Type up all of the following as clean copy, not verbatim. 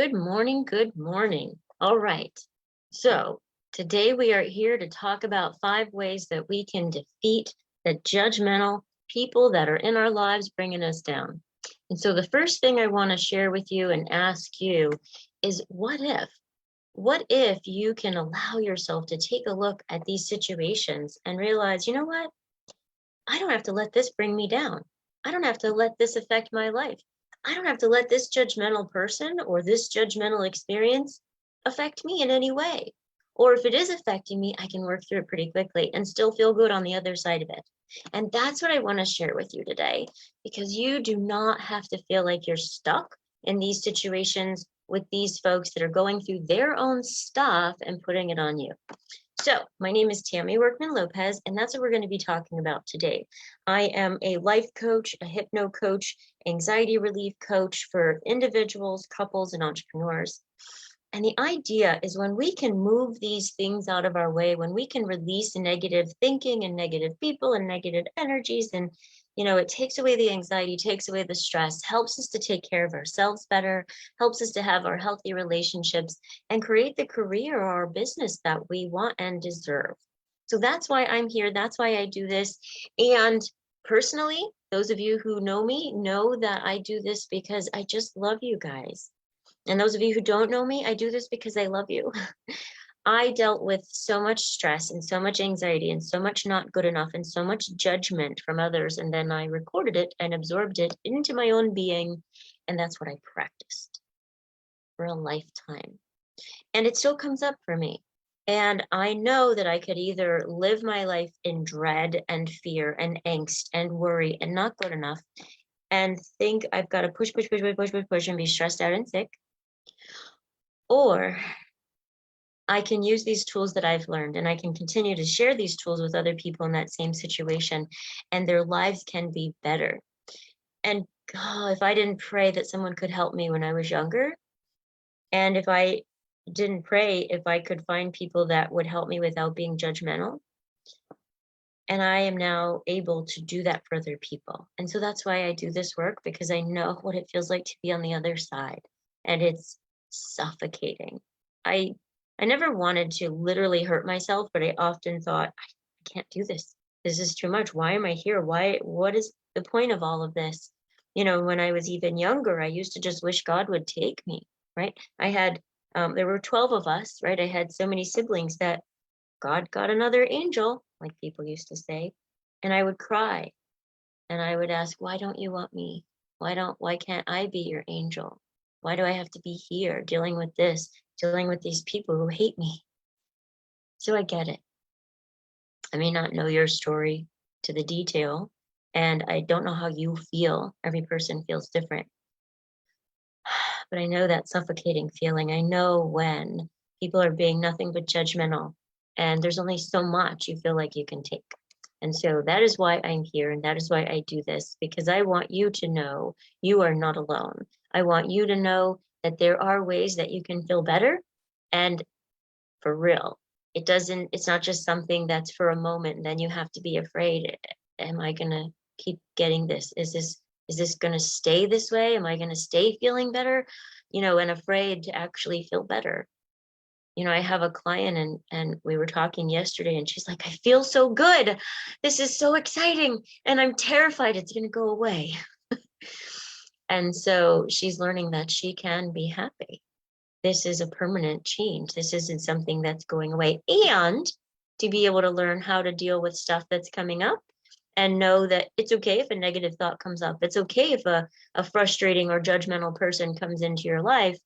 Good morning. Good morning. All right. So today we are here to talk about 5 ways that we can defeat the judgmental people that are in our lives bringing us down. And so the first thing I want to share with you and ask you is what if? What if you can allow yourself to take a look at these situations and realize, you know what? I don't have to let this bring me down. I don't have to let this affect my life. I don't have to let this judgmental person or this judgmental experience affect me in any way. Or if it is affecting me, I can work through it pretty quickly and still feel good on the other side of it. And that's what I want to share with you today, because you do not have to feel like you're stuck in these situations with these folks that are going through their own stuff and putting it on you. So my name is Tammy Workman-Lopez, and that's what we're going to be talking about today. I am a life coach, a hypno coach, anxiety relief coach for individuals, couples, and entrepreneurs. And the idea is when we can move these things out of our way, when we can release negative thinking and negative people and negative energies, and it takes away the anxiety, takes away the stress, helps us to take care of ourselves better, helps us to have our healthy relationships and create the career or our business that we want and deserve. So that's why I'm here. That's why I do this. And personally, those of you who know me know that I do this because I just love you guys. And those of you who don't know me, I do this because I love you. I dealt with so much stress and so much anxiety and so much not good enough and so much judgment from others. And then I recorded it and absorbed it into my own being. And that's what I practiced for a lifetime. And it still comes up for me. And I know that I could either live my life in dread and fear and angst and worry and not good enough and think I've got to push and be stressed out and sick. Or I can use these tools that I've learned and I can continue to share these tools with other people in that same situation, and their lives can be better. And if I didn't pray that someone could help me when I was younger, and if I didn't pray if I could find people that would help me without being judgmental, and I am now able to do that for other people. And so that's why I do this work, because I know what it feels like to be on the other side, and it's suffocating. I never wanted to literally hurt myself, but I often thought, I can't do this. This is too much. Why am I here? What is the point of all of this? When I was even younger, I used to just wish God would take me, right? I had, there were 12 of us, right? I had so many siblings that God got another angel, like people used to say, and I would cry and I would ask, why don't you want me? Why can't I be your angel? Why do I have to be here dealing with this, dealing with these people who hate me? So I get it. I may not know your story to the detail, and I don't know how you feel. Every person feels different. But I know that suffocating feeling. I know when people are being nothing but judgmental, and there's only so much you feel like you can take. And so that is why I'm here, and that is why I do this, because I want you to know you are not alone. I want you to know that there are ways that you can feel better, and for real. It's not just something that's for a moment, and then you have to be afraid. Am I gonna keep getting this? Is this gonna stay this way? Am I gonna stay feeling better? And afraid to actually feel better. I have a client and we were talking yesterday, and she's like, I feel so good. This is so exciting. And I'm terrified it's going to go away. And so she's learning that she can be happy. This is a permanent change. This isn't something that's going away. And to be able to learn how to deal with stuff that's coming up and know that it's okay if a negative thought comes up. It's okay if a frustrating or judgmental person comes into your life.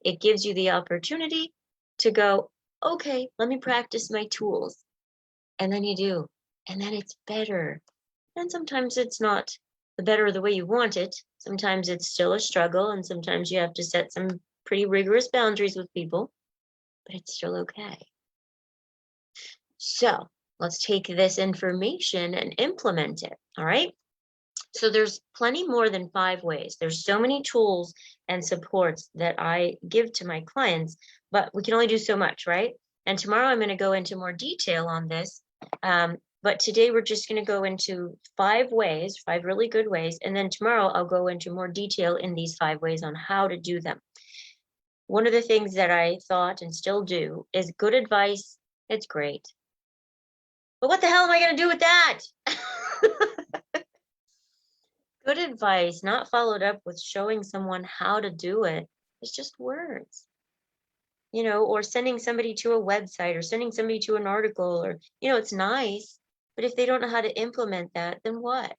It gives you the opportunity to go, okay, let me practice my tools. And then you do. And then it's better. And sometimes it's not the better the way you want it. Sometimes it's still a struggle. And sometimes you have to set some pretty rigorous boundaries with people. But it's still okay. So let's take this information and implement it. All right. So there's plenty more than 5 ways. There's so many tools and supports that I give to my clients, but we can only do so much, right? And tomorrow I'm going to go into more detail on this. But today we're just going to go into 5 ways, 5 really good ways. And then tomorrow I'll go into more detail in these 5 ways on how to do them. one of the things that I thought and still do is good advice. It's great. But what the hell am I going to do with that? Good advice, not followed up with showing someone how to do it, is just words, or sending somebody to a website or sending somebody to an article, or, it's nice, but if they don't know how to implement that, then what?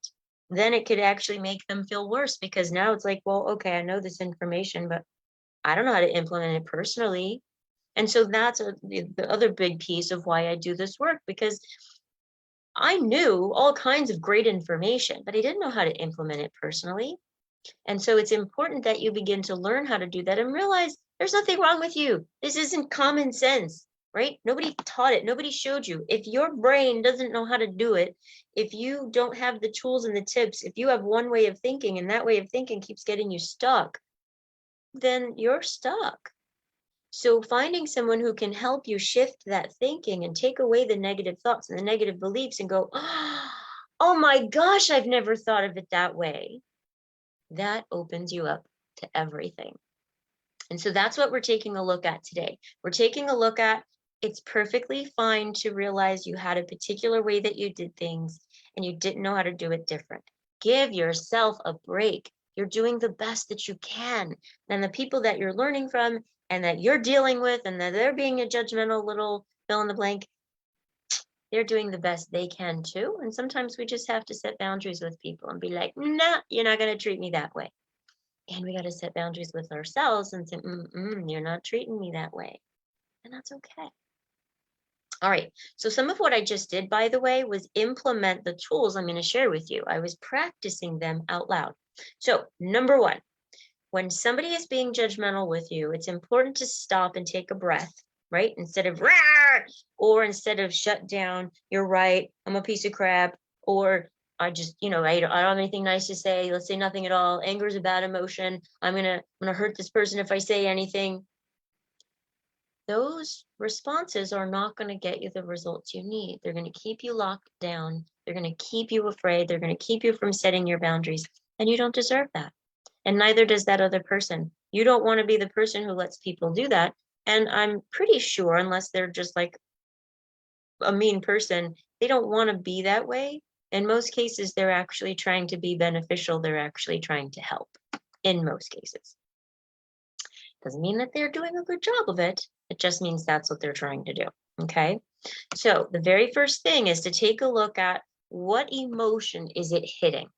Then it could actually make them feel worse, because now it's like, well, okay, I know this information, but I don't know how to implement it personally. And so that's the other big piece of why I do this work, because I knew all kinds of great information, but I didn't know how to implement it personally. And so it's important that you begin to learn how to do that and realize there's nothing wrong with you. This isn't common sense, right? Nobody taught it. Nobody showed you. If your brain doesn't know how to do it, if you don't have the tools and the tips, if you have one way of thinking and that way of thinking keeps getting you stuck, then you're stuck. So finding someone who can help you shift that thinking and take away the negative thoughts and the negative beliefs and go, oh my gosh, I've never thought of it that way. That opens you up to everything. And so that's what we're taking a look at today. We're taking a look at, it's perfectly fine to realize you had a particular way that you did things and you didn't know how to do it different. Give yourself a break. You're doing the best that you can. And the people that you're learning from and that you're dealing with and that they're being a judgmental little fill in the blank, they're doing the best they can too. And sometimes we just have to set boundaries with people and be like, nah, you're not going to treat me that way. And we got to set boundaries with ourselves and say, you're not treating me that way. And that's okay. All right. So some of what I just did, by the way, was implement the tools I'm going to share with you. I was practicing them out loud. So number one, when somebody is being judgmental with you, it's important to stop and take a breath, right? Instead of, rawr, or instead of shut down, you're right, I'm a piece of crap, or I just, I don't have anything nice to say. Let's say nothing at all. Anger is a bad emotion. I'm gonna hurt this person if I say anything. Those responses are not going to get you the results you need. They're going to keep you locked down. They're going to keep you afraid. They're going to keep you from setting your boundaries. And you don't deserve that. And neither does that other person. You don't want to be the person who lets people do that. And I'm pretty sure, unless they're just like a mean person, they don't want to be that way. In most cases, they're actually trying to be beneficial. They're actually trying to help in most cases. Doesn't mean that they're doing a good job of it. It just means that's what they're trying to do. Okay. So the very first thing is to take a look at what emotion is it hitting.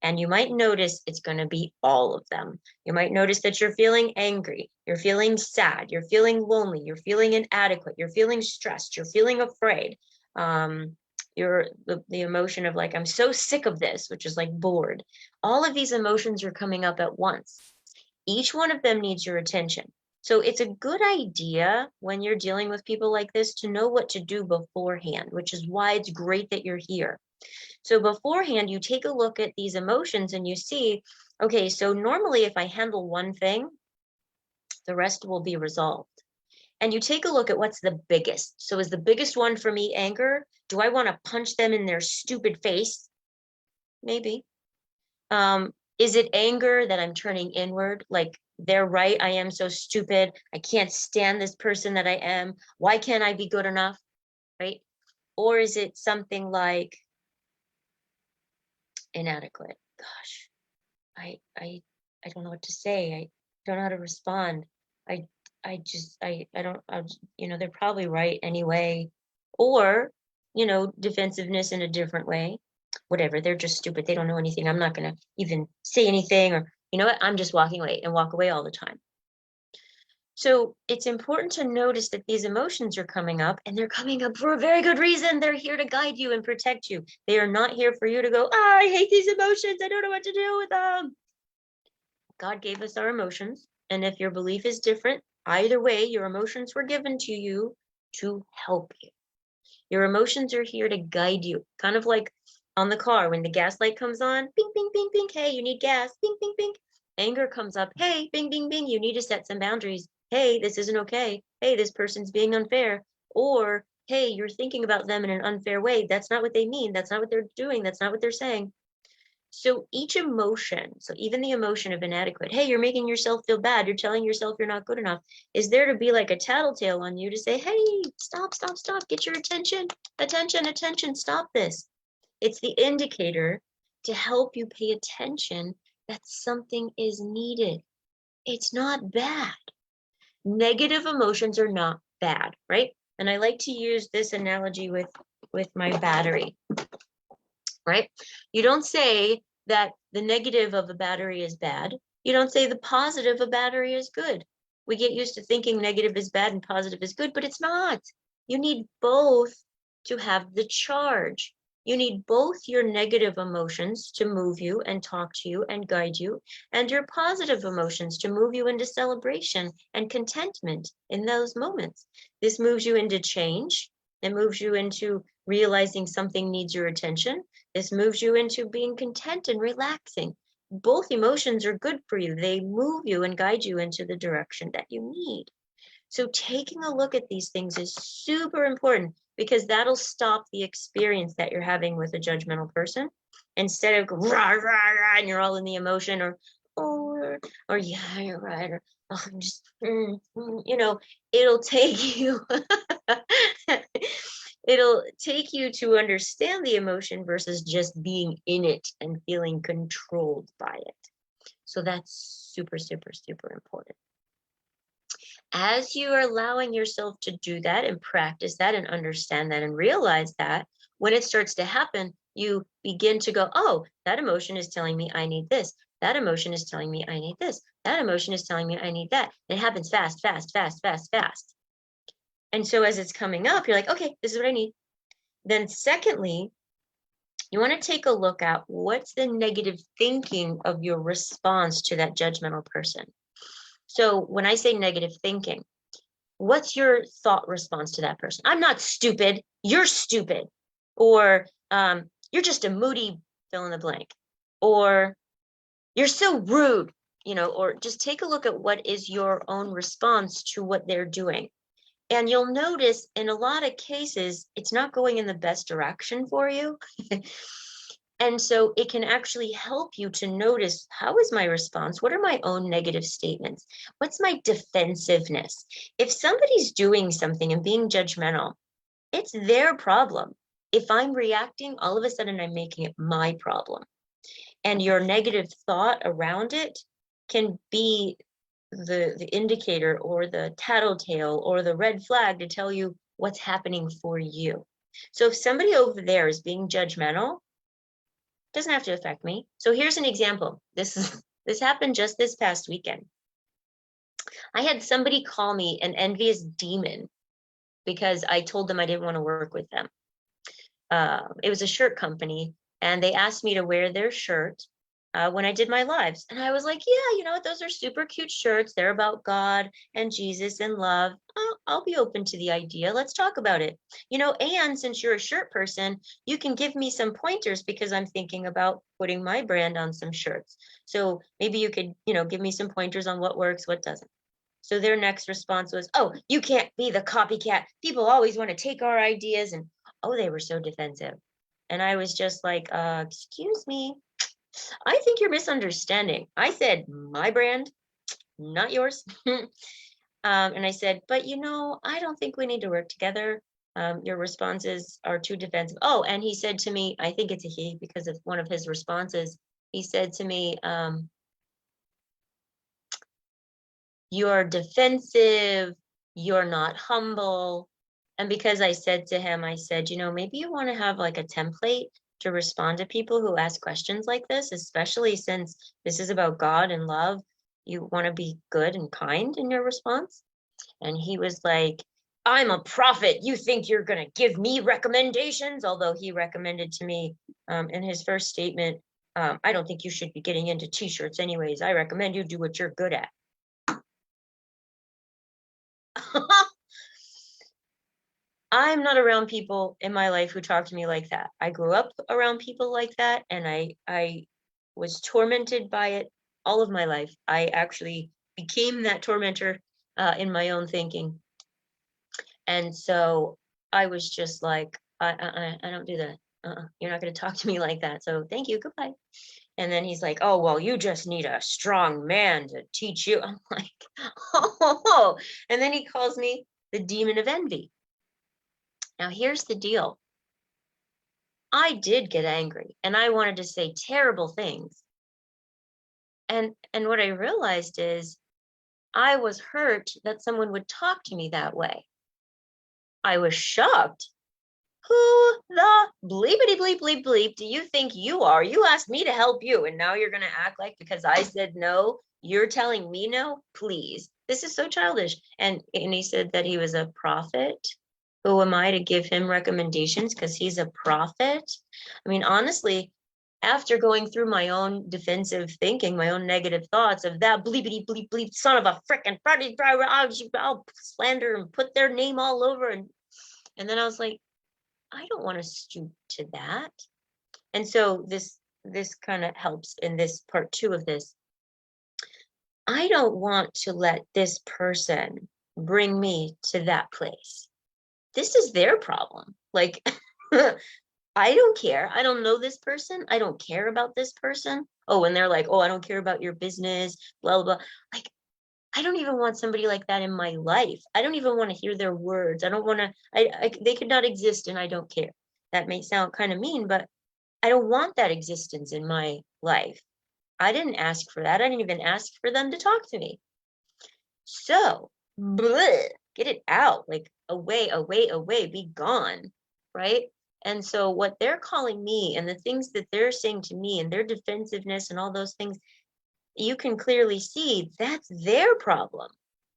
And you might notice it's going to be all of them. You might notice that you're feeling angry, you're feeling sad, you're feeling lonely, you're feeling inadequate, you're feeling stressed, you're feeling afraid. You're the emotion of like, I'm so sick of this, which is like bored. All of these emotions are coming up at once. Each one of them needs your attention. So it's a good idea when you're dealing with people like this to know what to do beforehand, which is why it's great that you're here. So beforehand, you take a look at these emotions and you see, okay, so normally if I handle one thing, the rest will be resolved. And you take a look at what's the biggest. So is the biggest one for me anger? Do I want to punch them in their stupid face? Maybe. Is it anger that I'm turning inward? Like, they're right, I am so stupid. I can't stand this person that I am. Why can't I be good enough? Right? Or is it something like, inadequate? Gosh, I don't know what to say. I don't know how to respond. I don't, they're probably right anyway. Or, defensiveness in a different way. Whatever, they're just stupid. They don't know anything. I'm not going to even say anything, or, you know what, I'm just walking away and walk away all the time. So it's important to notice that these emotions are coming up, and they're coming up for a very good reason. They're here to guide you and protect you. They are not here for you to go, I hate these emotions. I don't know what to do with them. God gave us our emotions. And if your belief is different, either way, your emotions were given to you to help you. Your emotions are here to guide you. Kind of like on the car, when the gas light comes on, bing, bing, bing, bing, hey, you need gas, bing, bing, bing. Anger comes up, hey, bing, bing, bing, you need to set some boundaries. Hey, this isn't okay. Hey, this person's being unfair. Or, hey, you're thinking about them in an unfair way. That's not what they mean. That's not what they're doing. That's not what they're saying. So each emotion, so even the emotion of inadequate, hey, you're making yourself feel bad, you're telling yourself you're not good enough, is there to be like a tattletale on you to say, hey, stop, stop, stop, get your attention, attention, attention, stop this. It's the indicator to help you pay attention that something is needed. It's not bad. Negative emotions are not bad, right? And I like to use this analogy with my battery, right? You don't say that the negative of a battery is bad. You don't say the positive of a battery is good. We get used to thinking negative is bad and positive is good, but it's not. You need both to have the charge. You need both your negative emotions to move you and talk to you and guide you, and your positive emotions to move you into celebration and contentment in those moments. This moves you into change. It moves you into realizing something needs your attention. This moves you into being content and relaxing. Both emotions are good for you. They move you and guide you into the direction that you need. So taking a look at these things is super important, because that'll stop the experience that you're having with a judgmental person. Instead of rah, rah, rah, and you're all in the emotion, or yeah, you're right, or oh, I'm just, it'll take you, it'll take you to understand the emotion versus just being in it and feeling controlled by it. So that's super, super, super important. As you are allowing yourself to do that and practice that and understand that and realize that, when it starts to happen, you begin to go, oh, that emotion is telling me I need this. That emotion is telling me I need this. That emotion is telling me I need that. It happens fast, fast, fast, fast, fast. And so as it's coming up, you're like, okay, this is what I need. Then secondly, you want to take a look at what's the negative thinking of your response to that judgmental person. So when I say negative thinking, what's your thought response to that person? I'm not stupid. You're stupid. Or you're just a moody fill in the blank. Or you're so rude, or just take a look at what is your own response to what they're doing. And you'll notice in a lot of cases, it's not going in the best direction for you. And so it can actually help you to notice, how is my response? What are my own negative statements? What's my defensiveness? If somebody's doing something and being judgmental, it's their problem. If I'm reacting, all of a sudden I'm making it my problem. And your negative thought around it can be the indicator or the tattletale or the red flag to tell you what's happening for you. So if somebody over there is being judgmental, doesn't have to affect me. So here's an example. This happened just this past weekend. I had somebody call me an envious demon because I told them I didn't want to work with them. It was a shirt company, and they asked me to wear their shirt when I did my lives. And I was like, yeah, you know what? Those are super cute shirts. They're about God and Jesus and love. I'll be open to the idea. Let's talk about it. And since you're a shirt person, you can give me some pointers, because I'm thinking about putting my brand on some shirts. So maybe you could, give me some pointers on what works, what doesn't. So their next response was, oh, you can't be the copycat. People always want to take our ideas. And oh, they were so defensive. And I was just like, excuse me. I think you're misunderstanding. I said my brand, not yours. And I said, but I don't think we need to work together. Your responses are too defensive. Oh, and he said to me, I think it's a he because of one of his responses. He said to me, you're defensive, you're not humble. And because I said to him, I said, maybe you want to have like a template to respond to people who ask questions like this, especially since this is about God and love. You want to be good and kind in your response. And he was like, I'm a prophet. You think you're going to give me recommendations? Although he recommended to me in his first statement, I don't think you should be getting into t-shirts anyways. I recommend you do what you're good at. I'm not around people in my life who talk to me like that. I grew up around people like that, and I was tormented by it all of my life. I actually became that tormentor in my own thinking. And so I was just like, I don't do that. You're not going to talk to me like that. So thank you. Goodbye. And then he's like, oh, well, you just need a strong man to teach you. I'm like, oh. And then he calls me the demon of envy. Now, here's the deal. I did get angry and I wanted to say terrible things. And what I realized is I was hurt that someone would talk to me that way. I was shocked. Who the bleepity bleep bleep bleep do you think you are? You asked me to help you, and now you're going to act like because I said no, you're telling me no? Please. This is so childish. And he said that he was a prophet. Who am I to give him recommendations because he's a prophet? I mean, honestly, after going through my own defensive thinking, my own negative thoughts of that bleepity bleep bleep son of a frickin' driver, I'll slander and put their name all over. And then I was like, I don't want to stoop to that. And so this kind of helps in this part 2 of this. I don't want to let this person bring me to that place. This is their problem. Like, I don't care. I don't know this person. I don't care about this person. Oh, and they're like, oh, I don't care about your business, blah, blah, blah. Like, I don't even want somebody like that in my life. I don't even want to hear their words. I don't want to, they could not exist and I don't care. That may sound kind of mean, but I don't want that existence in my life. I didn't ask for that. I didn't even ask for them to talk to me. So, bleh, get it out, like away, away, away, be gone, right? And so what they're calling me and the things that they're saying to me and their defensiveness and all those things, you can clearly see that's their problem.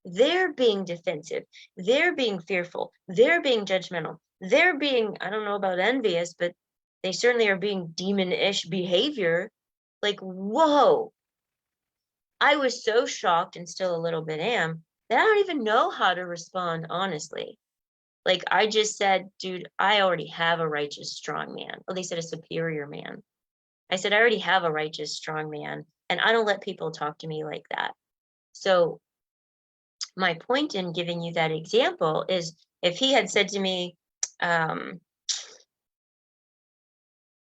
They're being defensive. They're being fearful. They're being judgmental. They're being, I don't know about envious, but they certainly are being demon-ish behavior. Like, whoa. I was so shocked and still a little bit am that I don't even know how to respond, honestly. Like, I just said, dude, I already have a righteous, strong man. Oh, they said a superior man. I said, I already have a righteous, strong man, and I don't let people talk to me like that. So my point in giving you that example is if he had said to me,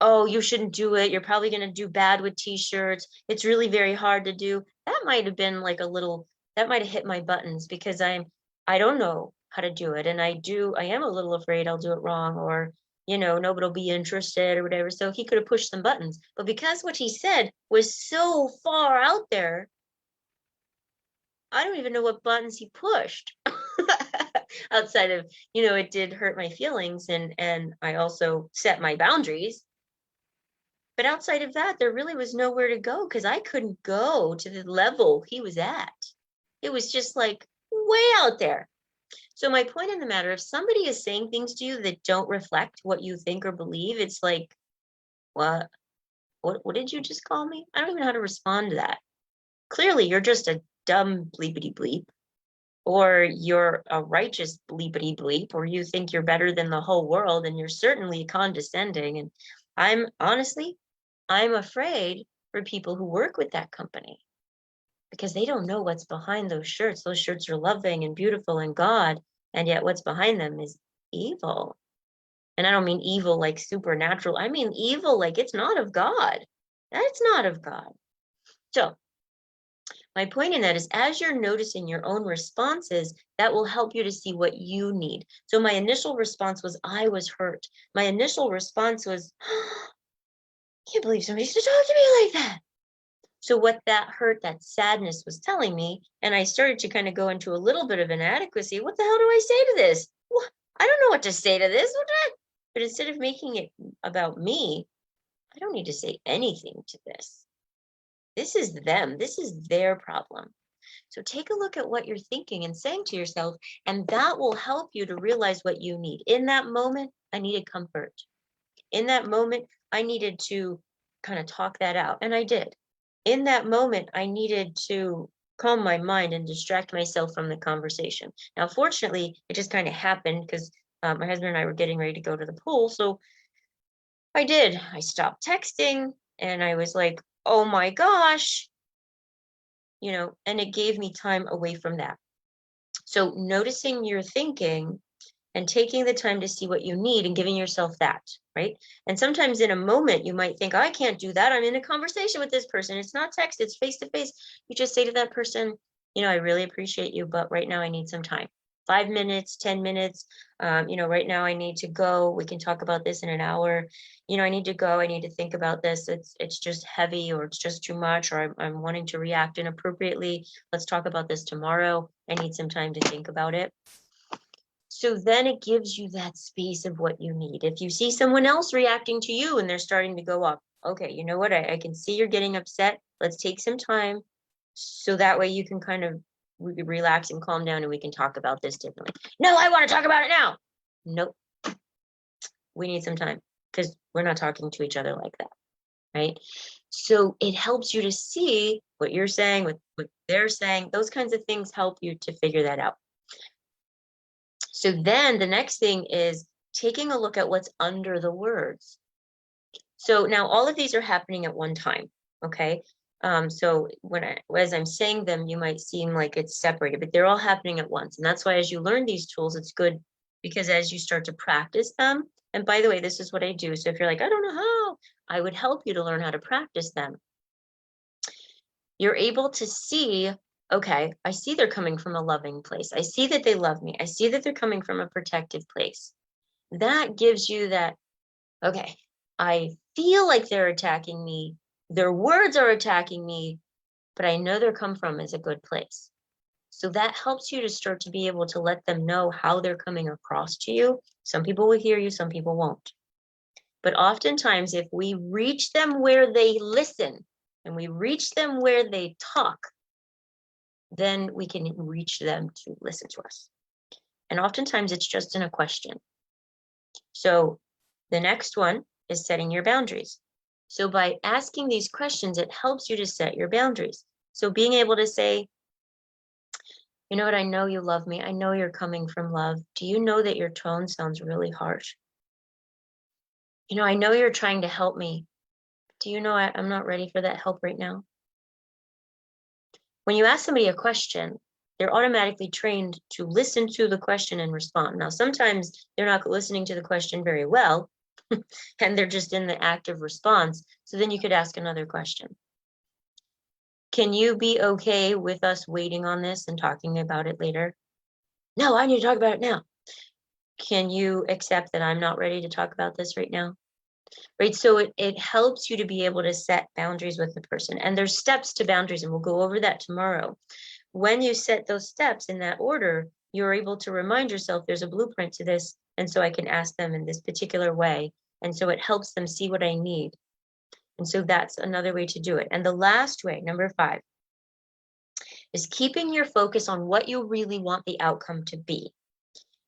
oh, you shouldn't do it. You're probably going to do bad with t-shirts. It's really very hard to do. That might have been like that might have hit my buttons because I don't know how to do it. And I am a little afraid I'll do it wrong or, nobody will be interested or whatever. So he could have pushed some buttons. But because what he said was so far out there, I don't even know what buttons he pushed outside of, it did hurt my feelings and I also set my boundaries. But outside of that, there really was nowhere to go because I couldn't go to the level he was at. It was just like way out there. So my point in the matter, if somebody is saying things to you that don't reflect what you think or believe, it's like, what did you just call me? I don't even know how to respond to that. Clearly, you're just a dumb bleepity bleep, or you're a righteous bleepity bleep, or you think you're better than the whole world, and you're certainly condescending. And I'm afraid for people who work with that company because they don't know what's behind those shirts. Those shirts are loving and beautiful and God, and yet what's behind them is evil. And I don't mean evil like supernatural. I mean evil like it's not of God. That's not of God. So my point in that is as you're noticing your own responses, that will help you to see what you need. So my initial response was, I was hurt. My initial response was, I can't believe somebody used to talk to me like that. So what that hurt, that sadness was telling me, and I started to kind of go into a little bit of inadequacy. What the hell do I say to this? What? I don't know what to say to this. But instead of making it about me, I don't need to say anything to this. This is them. This is their problem. So take a look at what you're thinking and saying to yourself, and that will help you to realize what you need. In that moment, I needed comfort. In that moment, I needed to kind of talk that out, and I did. In that moment, I needed to calm my mind and distract myself from the conversation. Now, fortunately, it just kind of happened because my husband and I were getting ready to go to the pool. So I did. I stopped texting and I was like, oh my gosh, and it gave me time away from that. So noticing your thinking and taking the time to see what you need and giving yourself that, right? And sometimes in a moment, you might think, oh, I can't do that. I'm in a conversation with this person. It's not text, it's face to face. You just say to that person, I really appreciate you, but right now I need some time. 5 minutes, 10 minutes. Right now I need to go. We can talk about this in an hour. I need to go. I need to think about this. It's just heavy, or it's just too much, or I'm wanting to react inappropriately. Let's talk about this tomorrow. I need some time to think about it. So then it gives you that space of what you need. If you see someone else reacting to you and they're starting to go up, okay, you know what? I can see you're getting upset. Let's take some time. So that way you can kind of relax and calm down, and we can talk about this differently. No, I want to talk about it now. Nope. We need some time because we're not talking to each other like that, right? So it helps you to see what you're saying, what they're saying. Those kinds of things help you to figure that out. So then the next thing is taking a look at what's under the words. So now all of these are happening at one time, okay? So as I'm saying them, you might seem like it's separated, but they're all happening at once. And that's why as you learn these tools, it's good because as you start to practice them, and by the way, this is what I do. So if you're like, I don't know how, I would help you to learn how to practice them. You're able to see, okay, I see they're coming from a loving place. I see that they love me. I see that they're coming from a protective place. That gives you that, okay, I feel like they're attacking me. Their words are attacking me, but I know they're come from is a good place. So that helps you to start to be able to let them know how they're coming across to you. Some people will hear you, some people won't. But oftentimes, if we reach them where they listen and we reach them where they talk, then we can reach them to listen to us. And oftentimes it's just in a question. So the next one is setting your boundaries. So by asking these questions, it helps you to set your boundaries. So being able to say, you know what, I know you love me. I know you're coming from love. Do you know that your tone sounds really harsh? I know you're trying to help me. Do you know I'm not ready for that help right now? When you ask somebody a question, they're automatically trained to listen to the question and respond. Now, sometimes they're not listening to the question very well, and they're just in the active response. So then you could ask another question. Can you be okay with us waiting on this and talking about it later? No, I need to talk about it now. Can you accept that I'm not ready to talk about this right now? Right, so it helps you to be able to set boundaries with the person. And there's steps to boundaries, and we'll go over that tomorrow. When you set those steps in that order, you're able to remind yourself there's a blueprint to this, and so I can ask them in this particular way. And so it helps them see what I need. And so that's another way to do it. And the last way, number 5, is keeping your focus on what you really want the outcome to be.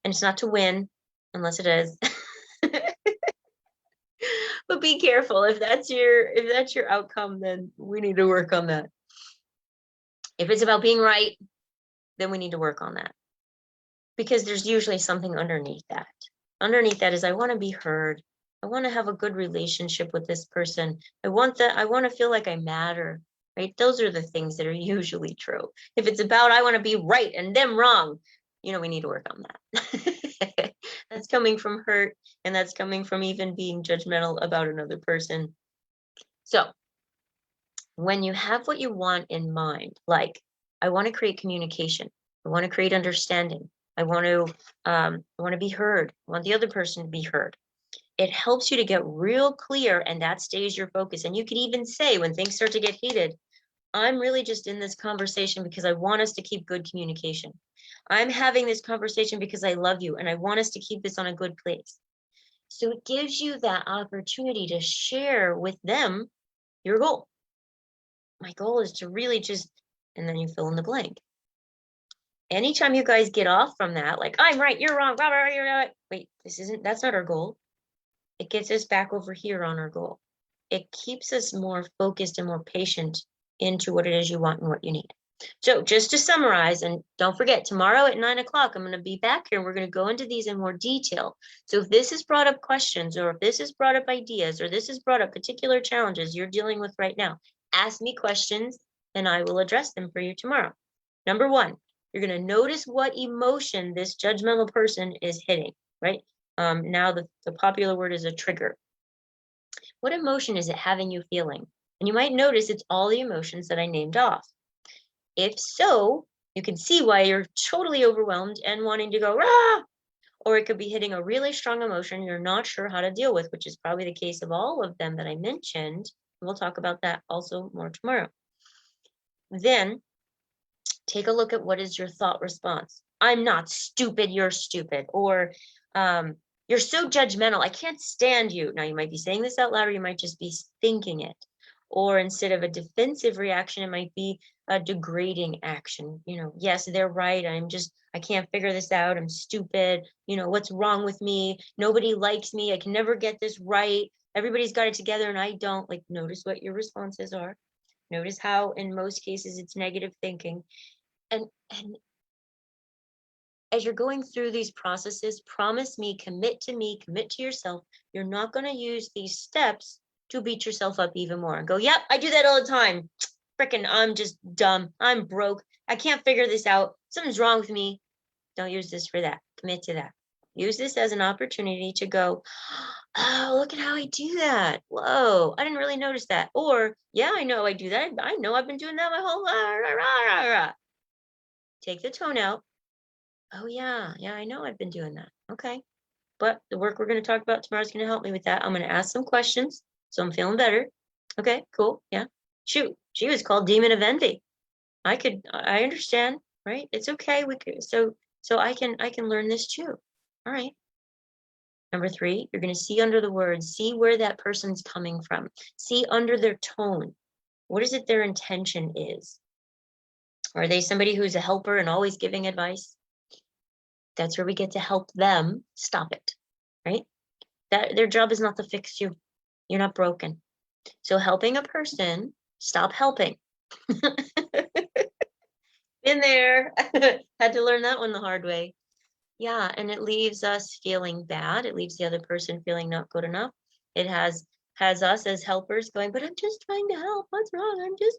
And it's not to win, unless it is. But be careful. If that's your outcome, then we need to work on that. If it's about being right, then we need to work on that. Because there's usually something underneath that. Underneath that is I want to be heard. I want to have a good relationship with this person. I want to feel like I matter. Right? Those are the things that are usually true. If it's about I want to be right and them wrong, we need to work on that. That's coming from hurt, and that's coming from even being judgmental about another person. So when you have what you want in mind, like I want to create communication, I want to create understanding, I want to be heard, I want the other person to be heard. It helps you to get real clear, and that stays your focus. And you can even say when things start to get heated, I'm really just in this conversation because I want us to keep good communication. I'm having this conversation because I love you and I want us to keep this on a good place. So it gives you that opportunity to share with them your goal. My goal is to really just, and then you fill in the blank. Anytime you guys get off from that, like I'm right, you're wrong, blah, blah, blah, you're not. Wait, that's not our goal. It gets us back over here on our goal. It keeps us more focused and more patient into what it is you want and what you need. So just to summarize, and don't forget, tomorrow at 9 o'clock, I'm going to be back here and we're going to go into these in more detail. So if this has brought up questions, or if this has brought up ideas, or this has brought up particular challenges you're dealing with right now, ask me questions and I will address them for you tomorrow. Number 1, You're going to notice what emotion this judgmental person is hitting, right? Now the popular word is a trigger. What emotion is it having you feeling? And you might notice it's all the emotions that I named off. If so, you can see why you're totally overwhelmed and wanting to go, rah! Or it could be hitting a really strong emotion you're not sure how to deal with, which is probably the case of all of them that I mentioned. We'll talk about that also more tomorrow. Then take a look at what is your thought response. I'm not stupid, you're stupid. Or you're so judgmental, I can't stand you. Now you might be saying this out loud, or you might just be thinking it. Or instead of a defensive reaction, it might be a degrading action. Yes, they're right. I can't figure this out. I'm stupid. What's wrong with me? Nobody likes me. I can never get this right. Everybody's got it together and I don't. Like, notice what your responses are. Notice how in most cases it's negative thinking. And as you're going through these processes, promise me, commit to yourself. You're not going to use these steps to beat yourself up even more and go, yep, I do that all the time. Frickin', I'm just dumb. I'm broke. I can't figure this out. Something's wrong with me. Don't use this for that. Commit to that. Use this as an opportunity to go, oh, look at how I do that. Whoa, I didn't really notice that. Or, yeah, I know I do that. I know I've been doing that my whole life. Take the tone out. Oh, yeah, I know I've been doing that. Okay. But the work we're going to talk about tomorrow is going to help me with that. I'm going to ask some questions, so I'm feeling better. Okay, cool. Yeah. Shoot, she was called Demon of Envy. I understand, right? It's okay. So I can learn this too. All right. Number 3, you're going to see under the words, see where that person's coming from. See under their tone. What is it their intention is? Are they somebody who's a helper and always giving advice? That's where we get to help them stop it, right? That their job is not to fix you. You're not broken. So helping a person, stop helping. Been there. Had to learn that one the hard way. Yeah, and it leaves us feeling bad. It leaves the other person feeling not good enough. It has us as helpers going, but I'm just trying to help. What's wrong? I'm just,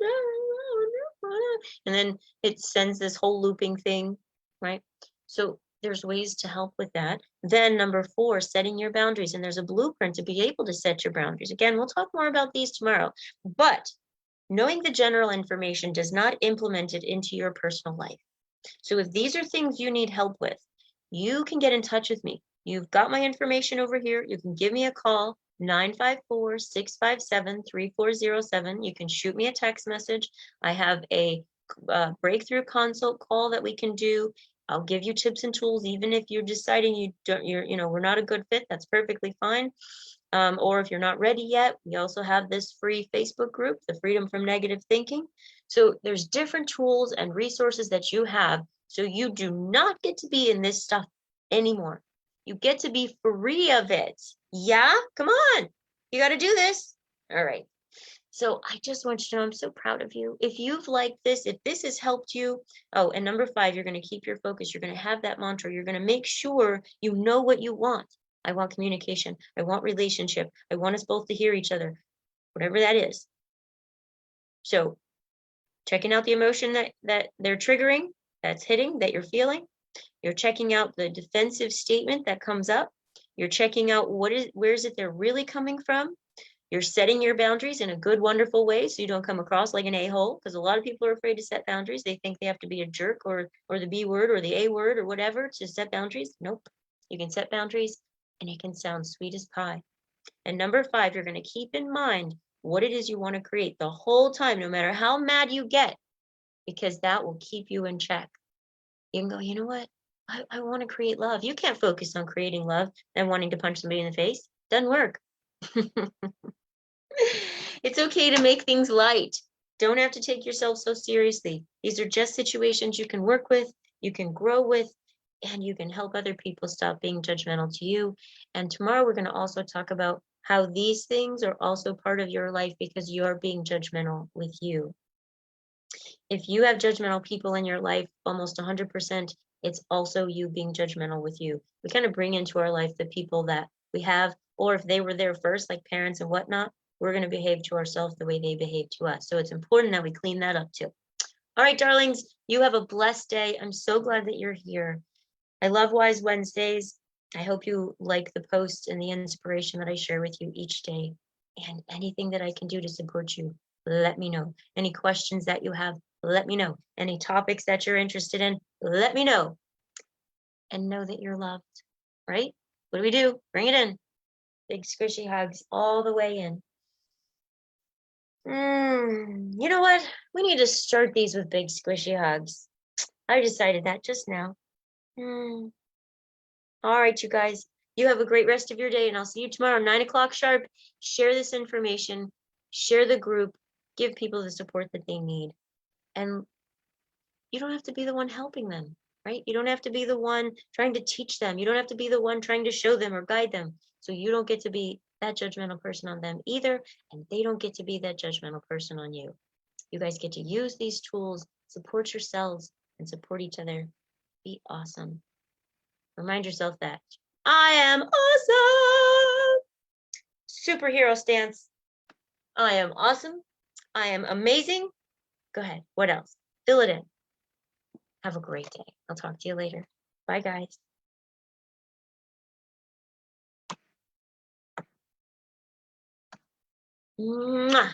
and then it sends this whole looping thing, right? So there's ways to help with that. Then number 4, setting your boundaries. And there's a blueprint to be able to set your boundaries. Again, we'll talk more about these tomorrow. But knowing the general information does not implement it into your personal life. So if these are things you need help with, you can get in touch with me. You've got my information over here. You can give me a call, 954-657-3407. You can shoot me a text message. I have a breakthrough consult call that we can do. I'll give you tips and tools, even if you're deciding we're not a good fit. That's perfectly fine. Or if you're not ready yet, we also have this free Facebook group, the Freedom from Negative Thinking. So there's different tools and resources that you have. So you do not get to be in this stuff anymore. You get to be free of it. Yeah, come on. You got to do this. All right. So I just want you to know I'm so proud of you. If you've liked this, if this has helped you. Oh, and number 5, you're going to keep your focus. You're going to have that mantra. You're going to make sure you know what you want. I want communication. I want relationship. I want us both to hear each other, whatever that is. So checking out the emotion that they're triggering, that's hitting, that you're feeling. You're checking out the defensive statement that comes up. You're checking out where is it they're really coming from. You're setting your boundaries in a good, wonderful way so you don't come across like an a-hole, because a lot of people are afraid to set boundaries. They think they have to be a jerk or the B word or the A word or whatever to set boundaries. Nope. You can set boundaries and it can sound sweet as pie. And number 5, you're going to keep in mind what it is you want to create the whole time, no matter how mad you get, because that will keep you in check. You can go, you know what? I want to create love. You can't focus on creating love and wanting to punch somebody in the face. Doesn't work. It's okay to make things light. Don't have to take yourself so seriously. These are just situations you can work with, you can grow with, and you can help other people stop being judgmental to you. And tomorrow we're going to also talk about how these things are also part of your life because you are being judgmental with you. If you have judgmental people in your life, almost 100%, it's also you being judgmental with you. We kind of bring into our life the people that we have, or if they were there first, like parents and whatnot, we're going to behave to ourselves the way they behave to us. So it's important that we clean that up too. All right, darlings, you have a blessed day. I'm so glad that you're here. I love Wise Wednesdays. I hope you like the posts and the inspiration that I share with you each day. And anything that I can do to support you, let me know. Any questions that you have, let me know. Any topics that you're interested in, let me know. And know that you're loved, right? What do? Bring it in. Big squishy hugs all the way in. You know what? We need to start these with big squishy hugs. I decided that just now. All right, you guys. You have a great rest of your day, and I'll see you tomorrow, 9 o'clock sharp. Share this information. Share the group. Give people the support that they need. And you don't have to be the one helping them, right? You don't have to be the one trying to teach them. You don't have to be the one trying to show them or guide them. So you don't get to be that judgmental person on them either, and they don't get to be that judgmental person on you. You guys get to use these tools, support yourselves, and support each other. Be awesome. Remind yourself that I am awesome. Superhero stance. I am awesome. I am amazing. Go ahead. What else? Fill it in. Have a great day. I'll talk to you later. Bye, guys. Mwah.